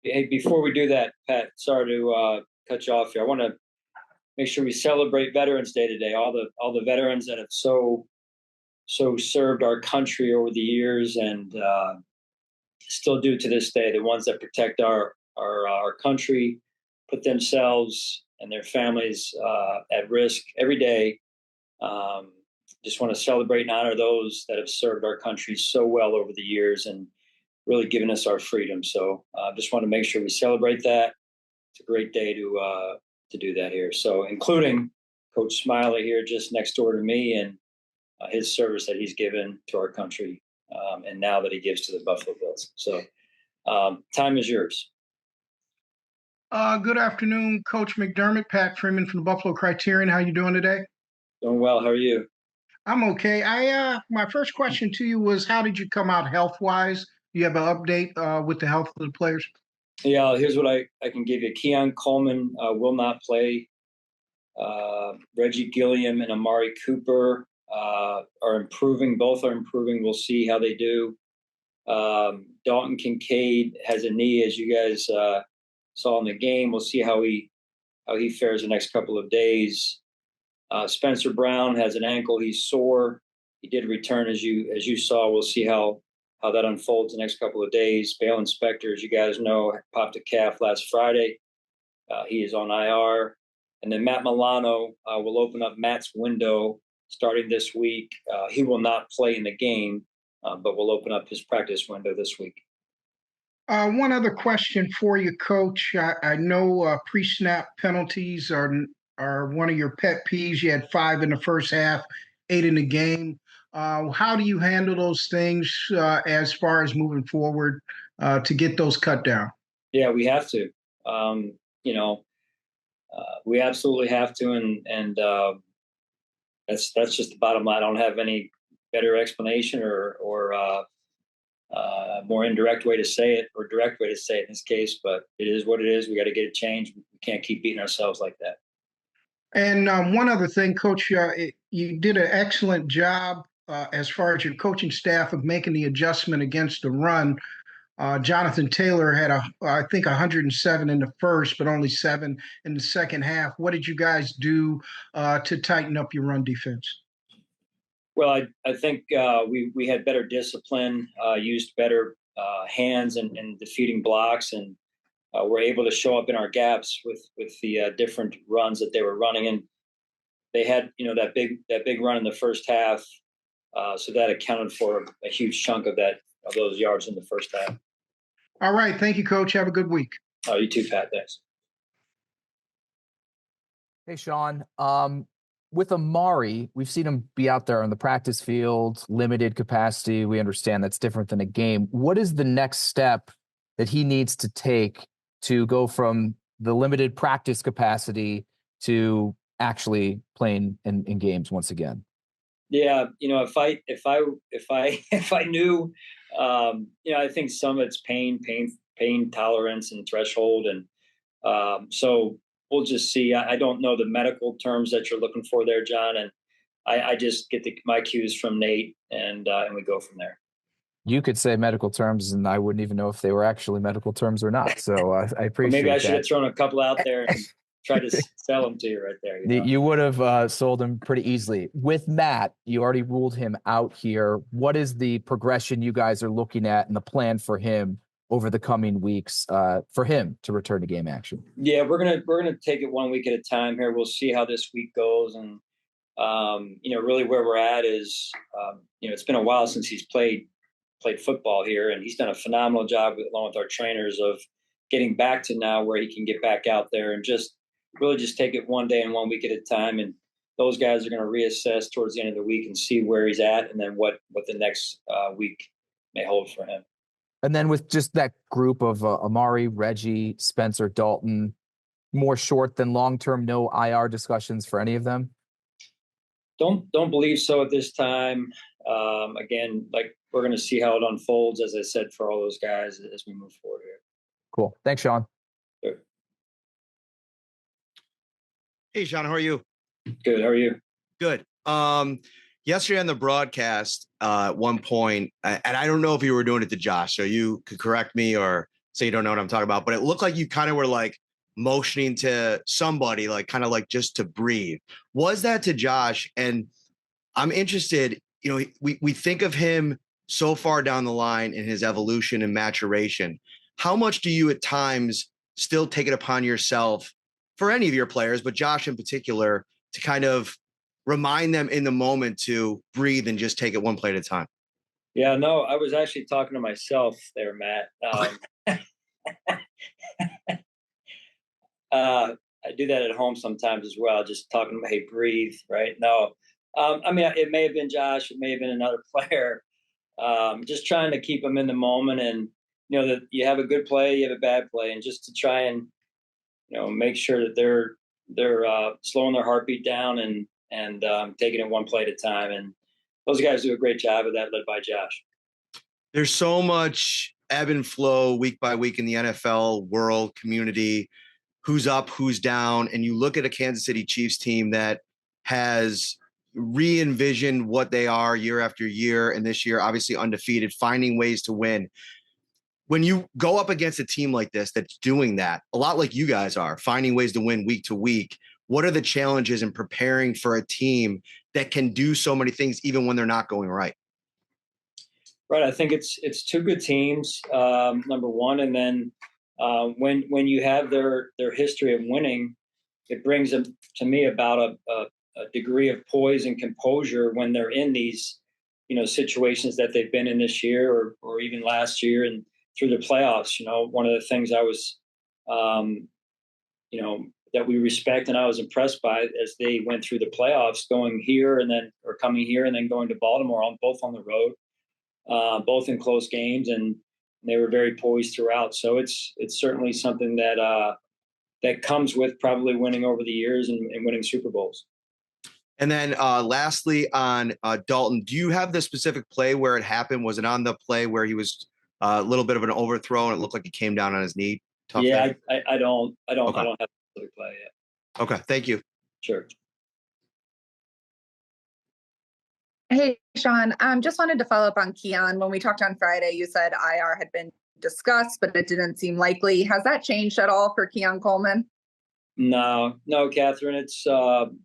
Hey, before we do that, Pat, sorry to cut you off here. I want to make sure we celebrate Veterans Day today. All the veterans that have so served our country over the years and still do to this day. The ones that protect our country, put themselves and their families at risk every day. Just want to celebrate and honor those that have served our country so well over the years and really given us our freedom. So just want to make sure we celebrate that. It's a great day to do that here. So including Coach Smiley here just next door to me and his service that he's given to our country and now that he gives to the Buffalo Bills. So time is yours. Good afternoon, Coach McDermott. Pat Freeman from the Buffalo Criterion. How you doing today? Doing well. How are you? I'm okay. My first question to you was, how did you come out health-wise? Do you have an update with the health of the players? Yeah, here's what I can give you. Keon Coleman will not play. Reggie Gilliam and Amari Cooper are improving. Both are improving. We'll see how they do. Dalton Kincaid has a knee, as you guys saw in the game. We'll see how he fares the next couple of days. Spencer Brown has an ankle. He's sore. He did return, as you saw. We'll see how that unfolds the next couple of days. Balin Spector, as you guys know, popped a calf last Friday. He is on IR. And then Matt Milano will open up Matt's window starting this week. He will not play in the game, but will open up his practice window this week. One other question for you, Coach. I know pre-snap penalties are one of your pet peeves. You had 5 in the first half, 8 in the game. How do you handle those things as far as moving forward to get those cut down? Yeah, we have to. We absolutely have to, and that's just the bottom line. I don't have any better explanation or more indirect way to say it or direct way to say it in this case, but it is what it is. We got to get it changed. We can't keep beating ourselves like that. And one other thing, Coach, you did an excellent job as far as your coaching staff of making the adjustment against the run. Jonathan Taylor had, I think, 107 in the first, but only 7 in the second half. What did you guys do to tighten up your run defense? Well, I think we had better discipline, used better hands and defeating blocks, and were able to show up in our gaps with the different runs that they were running. And they had that big run in the first half, so that accounted for a huge chunk of those yards in the first half. All right, thank you, Coach. Have a good week. Oh, you too, Pat. Thanks. Hey, Sean. With Amari, we've seen him be out there on the practice field, limited capacity. We understand that's different than a game. What is the next step that he needs to take to go from the limited practice capacity to actually playing in games once again? Yeah, if I knew, I think some of it's pain tolerance and threshold, and so we'll just see. I don't know the medical terms that you're looking for there, John, and I just get my cues from Nate, and we go from there. You could say medical terms, and I wouldn't even know if they were actually medical terms or not. So I appreciate well, maybe I that. should have thrown a couple out there and tried to sell them to you right there. You would have sold them pretty easily. With Matt, you already ruled him out here. What is the progression you guys are looking at and the plan for him over the coming weeks for him to return to game action? Yeah, we're gonna take it 1 week at a time here. We'll see how this week goes, and really where we're at is it's been a while since he's played football here, and he's done a phenomenal job along with our trainers of getting back to now where he can get back out there and just take it 1 day and 1 week at a time. And those guys are going to reassess towards the end of the week and see where he's at, and then what the next week may hold for him. And then with just that group of Amari, Reggie, Spencer, Dalton, more short than long-term, no IR discussions for any of them? Don't believe so at this time. Again, we're going to see how it unfolds, as I said, for all those guys as we move forward here. Cool. Thanks, Sean. Sure. Hey, Sean, how are you? Good. How are you? Good. Yesterday on the broadcast, at one point, and I don't know if you were doing it to Josh, so you could correct me or so you don't know what I'm talking about, but it looked like you kind of were like motioning to somebody, like kind of like just to breathe. Was that to Josh? And I'm interested, we think of him so far down the line in his evolution and maturation. How much do you at times still take it upon yourself for any of your players, but Josh in particular, to kind of remind them in the moment to breathe and just take it one play at a time? Yeah, no, I was actually talking to myself there, Matt. I do that at home sometimes as well, just talking about, hey, breathe, right? No, I mean, it may have been Josh, it may have been another player. Just trying to keep them in the moment, and that you have a good play, you have a bad play, and just to try and make sure that they're slowing their heartbeat down and taking it one play at a time. And those guys do a great job of that, led by Josh. There's so much ebb and flow week by week in the NFL world community. Who's up, who's down, and you look at a Kansas City Chiefs team that has re-envisioned what they are year after year, and this year obviously undefeated, finding ways to win. When you go up against a team like this that's doing that, a lot like you guys are, finding ways to win week to week, what are the challenges in preparing for a team that can do so many things even when they're not going right? Right, I think it's two good teams, number one, and then when you have their history of winning, it brings them to me about a degree of poise and composure when they're in these situations that they've been in this year or even last year and through the playoffs. One of the things I was that we respect and I was impressed by as they went through the playoffs, coming here and then going to Baltimore, both on the road, both in close games, and they were very poised throughout. So it's certainly something that comes with probably winning over the years and winning Super Bowls. And then lastly on Dalton, do you have the specific play where it happened? Was it on the play where he was a little bit of an overthrow and it looked like he came down on his knee? Yeah, I don't Okay. I don't have the specific play yet. Okay, thank you. Sure. Hey, Sean, just wanted to follow up on Keon. When we talked on Friday, you said IR had been discussed, but it didn't seem likely. Has that changed at all for Keon Coleman? No, Catherine. It's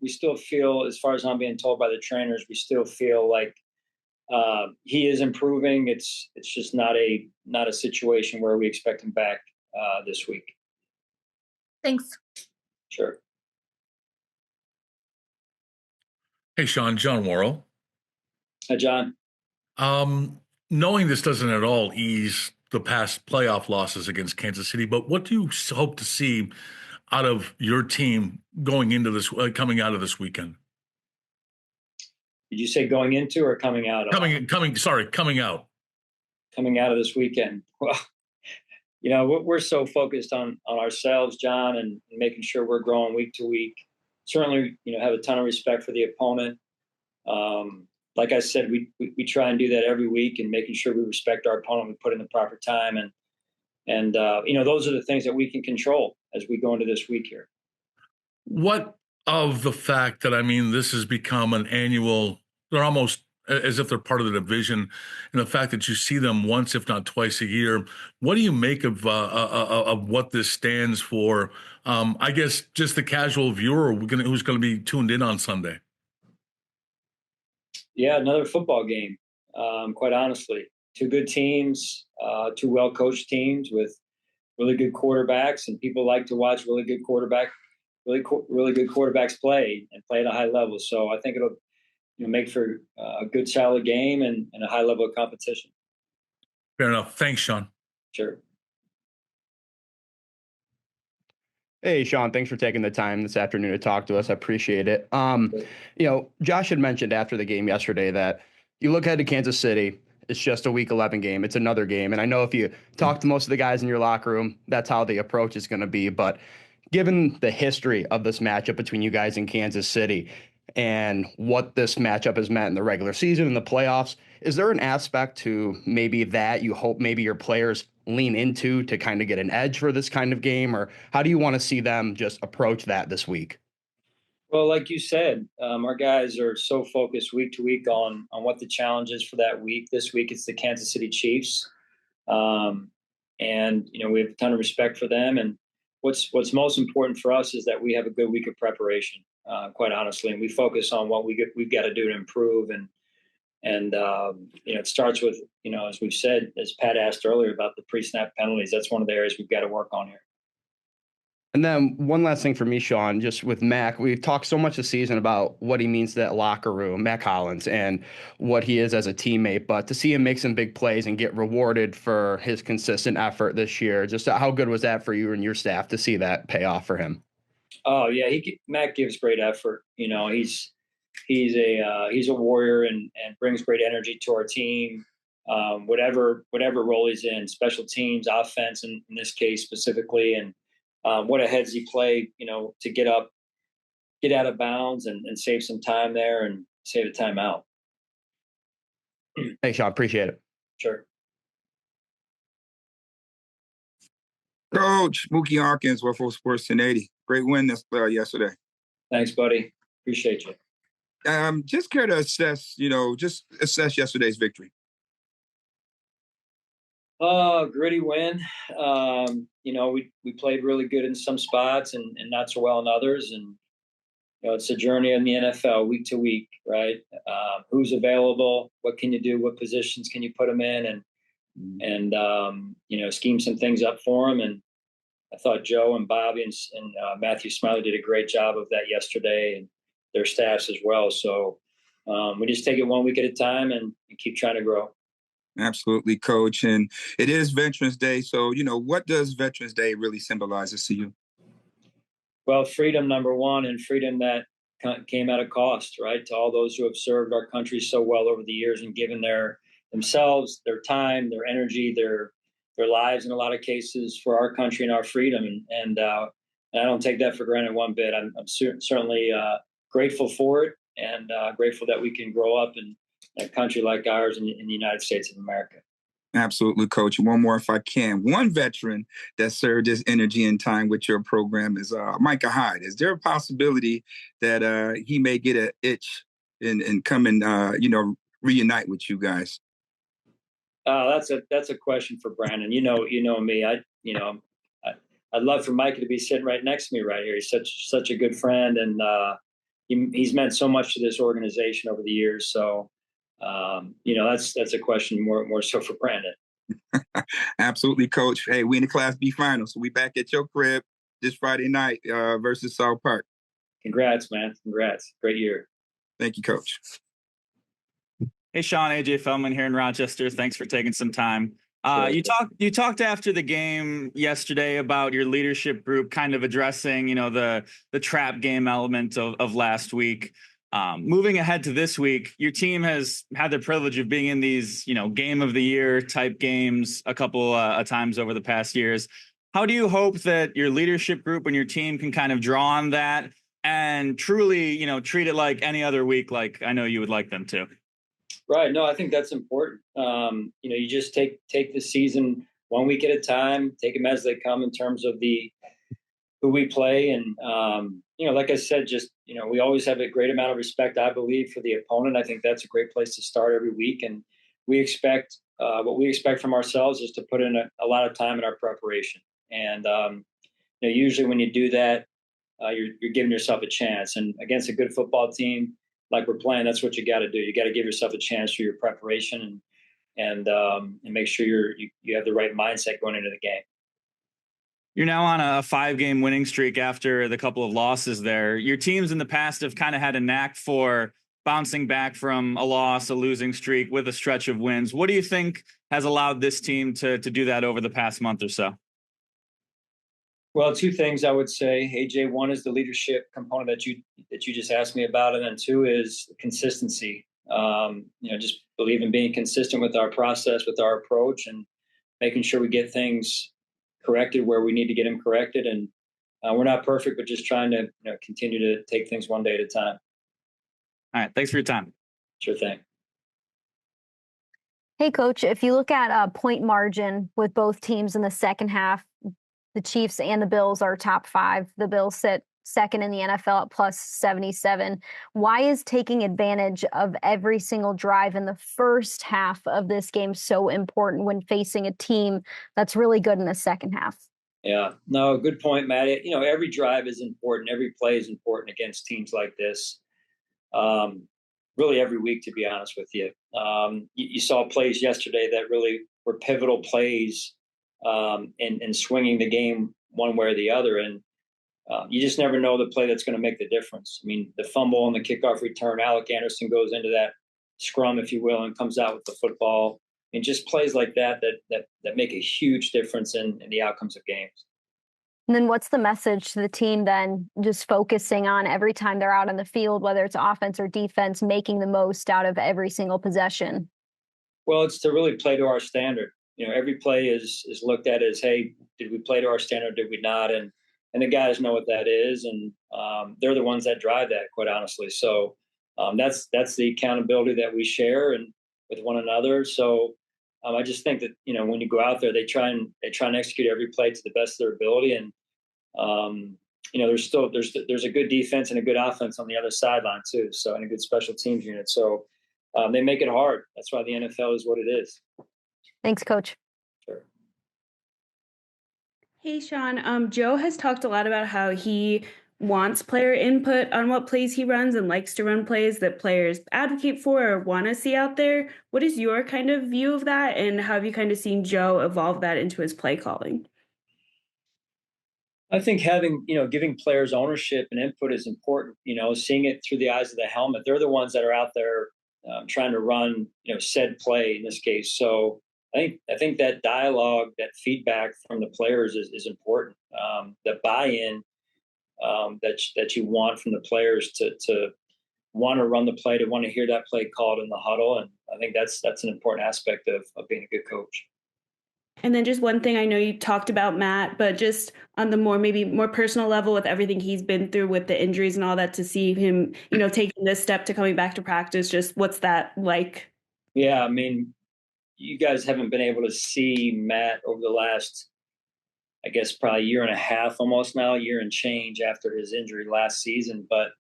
we still feel, as far as I'm being told by the trainers, we still feel like he is improving. It's just not a situation where we expect him back this week. Thanks. Sure. Hey, Sean, John Worrell. Hi, John. Knowing this doesn't at all ease the past playoff losses against Kansas City, but what do you hope to see out of your team going into this, coming out of this weekend? Did you say going into or coming out of? Coming out. Coming out of this weekend. Well, we're so focused on ourselves, John, and making sure we're growing week to week. Certainly, have a ton of respect for the opponent. Like I said, we try and do that every week, and making sure we respect our opponent, we put in the proper time, and those are the things that we can control as we go into this week here. What of the fact that, this has become an annual, they're almost as if they're part of the division, and the fact that you see them once, if not twice a year, what do you make of what this stands for? I guess just the casual viewer who's going to be tuned in on Sunday. Yeah, another football game. Quite honestly, two good teams, two well-coached teams with really good quarterbacks, and people like to watch really good quarterbacks play and play at a high level. So I think it'll make for a good, solid game and a high level of competition. Fair enough. Thanks, Sean. Sure. Hey, Sean, thanks for taking the time this afternoon to talk to us. I appreciate it. Josh had mentioned after the game yesterday that you look ahead to Kansas City, it's just a week 11 game. It's another game. And I know if you talk to most of the guys in your locker room, that's how the approach is going to be. But given the history of this matchup between you guys in Kansas City and what this matchup has meant in the regular season and the playoffs, is there an aspect to maybe that you hope maybe your players lean into to kind of get an edge for this kind of game? Or how do you want to see them just approach that this week? Well, like you said, our guys are so focused week to week on what the challenge is for that week. This week, it's the Kansas City Chiefs. And, we have a ton of respect for them. And what's most important for us is that we have a good week of preparation, quite honestly. And we focus on what we've got to do to improve. And it starts with, as we've said, as Pat asked earlier about the pre-snap penalties, that's one of the areas we've got to work on here. And then one last thing for me, Sean, just with Mac, we've talked so much this season about what he means to that locker room, Mack Hollins, and what he is as a teammate. But to see him make some big plays and get rewarded for his consistent effort this year, just how good was that for you and your staff to see that pay off for him? Oh yeah, Mac gives great effort. He's a warrior and brings great energy to our team. Whatever role he's in, special teams, offense, in this case specifically, and what a heads he play, to get out of bounds and save some time there and save a timeout. Thanks, Sean. Appreciate it. Sure. Coach Mookie Hawkins, Waffle Sports 1080. Great win yesterday. Thanks, buddy. Appreciate you. Just care to assess yesterday's victory. Gritty win. We played really good in some spots and not so well in others. And, it's a journey in the NFL week to week, right? Who's available? What can you do? What positions can you put them in? And scheme some things up for them. And I thought Joe and Bobby and Matthew Smiley did a great job of that yesterday, and their staffs as well. So we just take it one week at a time and keep trying to grow. Absolutely, Coach. And it is Veterans Day. So, what does Veterans Day really symbolize to you? Well, freedom, number one, and freedom that came at a cost, right? To all those who have served our country so well over the years and given themselves, their time, their energy, their lives in a lot of cases for our country and our freedom. And I don't take that for granted one bit. I'm certainly grateful for it, and grateful that we can grow up in a country like ours in the United States of America. Absolutely, Coach. One more, if I can. One veteran that served his energy and time with your program is Micah Hyde. Is there a possibility that he may get an itch and come and reunite with you guys? That's a question for Brandon. You know me. I'd love for Micah to be sitting right next to me right here. He's such a good friend, and he's meant so much to this organization over the years. So. That's a question more so for Brandon. Absolutely, Coach. Hey, we in the Class B finals, so we back at your crib this Friday night versus South Park. Congrats, man. Congrats. Great year. Thank you, Coach. Hey, Sean, AJ Feldman here in Rochester. Thanks for taking some time. Sure. You talked after the game yesterday about your leadership group kind of addressing, the trap game element of last week. Moving ahead to this week, your team has had the privilege of being in these, game of the year type games a couple of times over the past years. How do you hope that your leadership group and your team can kind of draw on that and truly, treat it like any other week, like I know you would like them to? Right. No, I think that's important. You just take the season one week at a time, take them as they come in terms of who we play. And, like I said, we always have a great amount of respect, I believe, for the opponent. I think that's a great place to start every week. And we expect what we expect from ourselves is to put in a lot of time in our preparation. And, usually when you do that, you're giving yourself a chance. And against a good football team like we're playing, that's what you got to do. You got to give yourself a chance for your preparation and make sure you have the right mindset going into the game. You're now on a 5-game winning streak after the couple of losses there. Your teams in the past have kind of had a knack for bouncing back from a loss, a losing streak with a stretch of wins. What do you think has allowed this team to do that over the past month or so? Well, two things I would say, AJ. One is the leadership component that you just asked me about, and then two is consistency. Just believe in being consistent with our process, with our approach, and making sure we get things corrected where we need to get them corrected. And we're not perfect, but just trying to continue to take things one day at a time. All right. Thanks for your time. Sure thing. Hey, Coach, if you look at a point margin with both teams in the second half, the Chiefs and the Bills are top 5. The Bills sit second in the NFL at plus 77. Why is taking advantage of every single drive in the first half of this game so important when facing a team that's really good in the second half? Yeah, no, good point, Matt. Every drive is important. Every play is important against teams like this. Really every week, to be honest with you. You saw plays yesterday that really were pivotal plays in swinging the game one way or the other. And you just never know the play that's going to make the difference. I mean, the fumble and the kickoff return, Alec Anderson goes into that scrum, if you will, and comes out with the football. And just plays like that make a huge difference in the outcomes of games. And then what's the message to the team then, just focusing on every time they're out on the field, whether it's offense or defense, making the most out of every single possession? Well, it's to really play to our standard. Every play is looked at as, hey, did we play to our standard? Did we not? And the guys know what that is. And they're the ones that drive that, quite honestly. So that's the accountability that we share and with one another. So I just think that, when you go out there, they try and execute every play to the best of their ability. And, there's a good defense and a good offense on the other sideline too. So, and a good special teams unit. So they make it hard. That's why the NFL is what it is. Thanks, Coach. Sure. Hey, Sean. Joe has talked a lot about how he wants player input on what plays he runs and likes to run plays that players advocate for or want to see out there. What is your kind of view of that, and how have you kind of seen Joe evolve that into his play calling? I think giving players ownership and input is important, seeing it through the eyes of the helmet. They're the ones that are out there trying to run, said play in this case. So I think that dialogue, that feedback from the players is important. The buy-in that you want from the players to want to run the play, to want to hear that play called in the huddle. And I think that's an important aspect of being a good coach. And then just one thing, I know you talked about Matt, but just on the maybe more personal level with everything he's been through with the injuries and all that, to see him, taking this step to coming back to practice, just what's that like? Yeah, I mean, you guys haven't been able to see Matt over the last, I guess, probably year and a half, almost now, a year and change after his injury last season. But,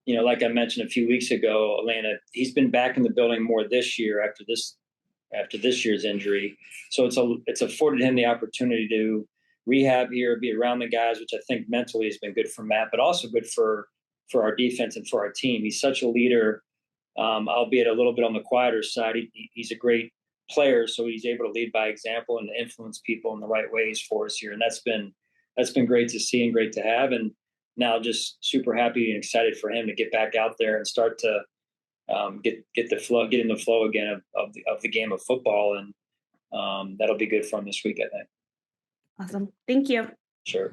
like I mentioned a few weeks ago, Atlanta, he's been back in the building more this year after this year's injury. So it's afforded him the opportunity to rehab here, be around the guys, which I think mentally has been good for Matt, but also good for our defense and for our team. He's such a leader, albeit a little bit on the quieter side. He's a great player, so he's able to lead by example and influence people in the right ways for us here. And that's been great to see and great to have. And now just super happy and excited for him to get back out there and start to get in the flow again of the game of football. And that'll be good for him this week, I think. Awesome. Thank you. Sure.